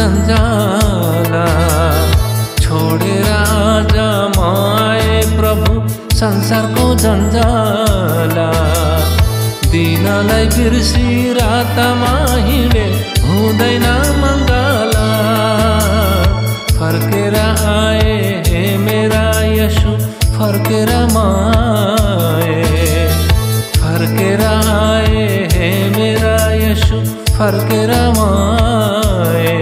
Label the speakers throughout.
Speaker 1: जन्जाला छोडेर आज म आए प्रभु संसारको जन्जाला दिनलाई बिर्सी रातमा हिँडे हुँदैन मङ्गला फर्केर आए हे मेरा यसु फर्केर म आए फर्केर आए हे मेरा यसु फर्केर म आए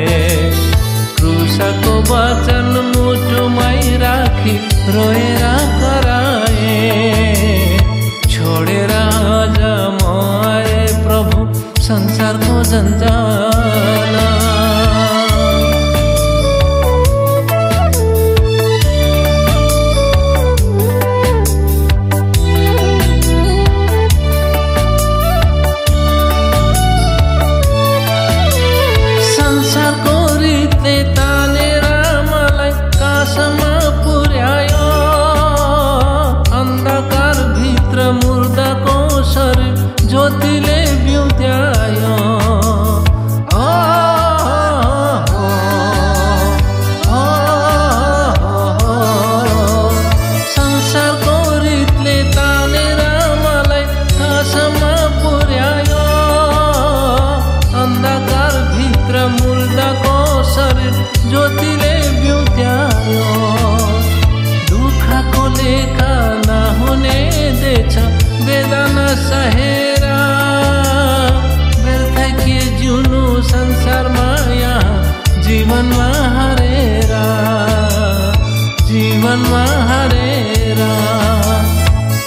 Speaker 1: क्रुसको वचन मुटुमै राखी रोएर कराए छोडेर आज म आए प्रभु संसारको जन्जाला ज्योतिले बिउत्यायो संसारको रीतले तानेर मलाई कहाँसम्म पुर्यायो अन्धकार भित्र मुर्दाको शरीर ज्योतिले बिउत्यायो दुःखको लेखा नहुने देछ वेदना सहेर व्यर्थै के जिउनु संसारमा यहाँ जीवनमा हरेर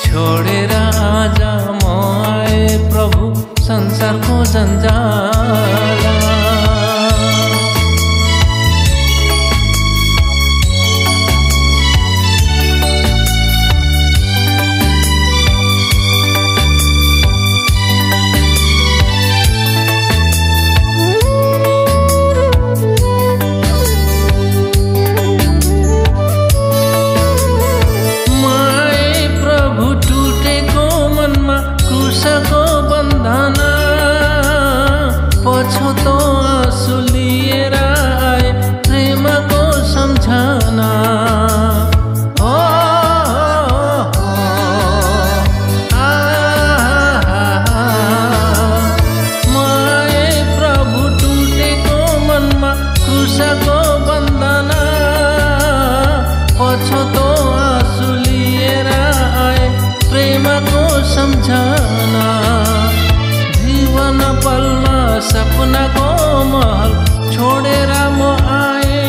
Speaker 1: छोडेर आज म आए प्रभु संसारको जन्जाला पछौतो आँसु लिएर आए प्रेमको सम्झना माए प्रभु टुटेको मनमा क्रुसको बन्धना पछौतो आँसु लिएर आए प्रेमको सम्झना जीवन पलमा सपनाको महल छोडेर म आए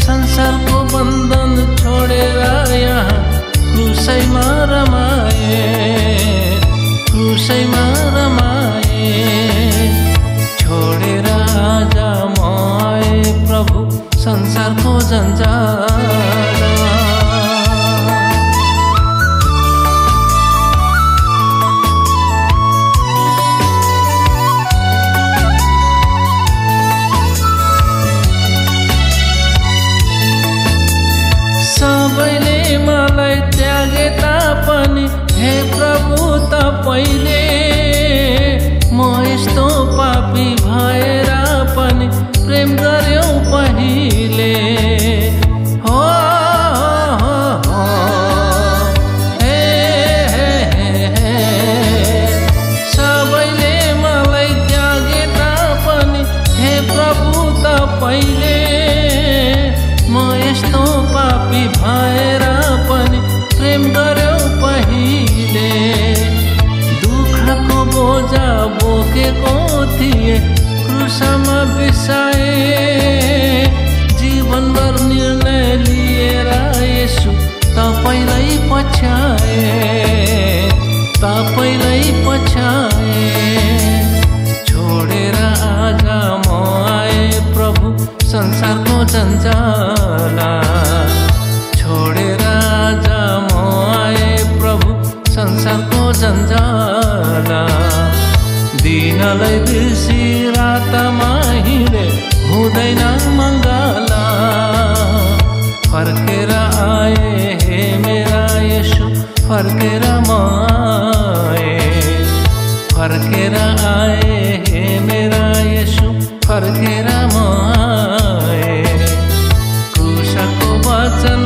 Speaker 1: संसारको बन्धन छोडेर यहाँ क्रुसैमा रमाए छोडेर आज म आए प्रभु संसारको जन्जाला सबैले मलाई त्यागे तापनि हे प्रभु तपाईले म यस्तो पापी भएर पनि प्रेम गर्यौ पहिले हो सबैले मलाई त्यागे तापनि हे प्रभु तपाईले म यस्तो पापी भएर पनि प्रेम गर्यौ पहिले दुःखको बोझा बोकेको थिए क्रुसमा बिसाए जीवनभर निर्णय लिएर यसु तपाईलाई पछ्याए छोडेर आज म आए प्रभु संसारको जन्जाला छोडेर आज म आए प्रभु संसारको जन्जाला दिनलाई बिर्सी रातमा हिँडे हुँदैन मङ्गला फर्केर आए हे मेरा यसु फर्केर म आए फर्केर आए हे मेरा यसु फर्केर म आए। कुशको वचन